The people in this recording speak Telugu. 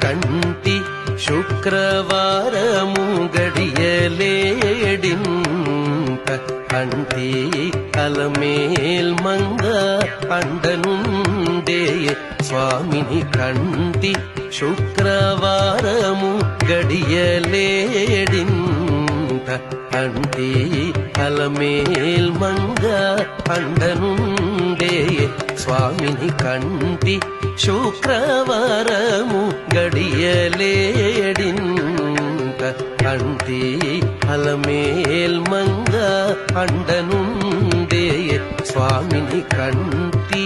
కంటి శుక్రవారము గడియలేడింత కంటి అలమేల్ మంగ అండనుండే స్వామిని కంటి శుక్రవారము గడియలేడింత కంటి అలమేల్ మంగ అండనుండే స్వామిని కంటి శుక్రవారము గడియలేడింత కంటి అలమేల్ మంగ అండనుండే స్వామిని కంటి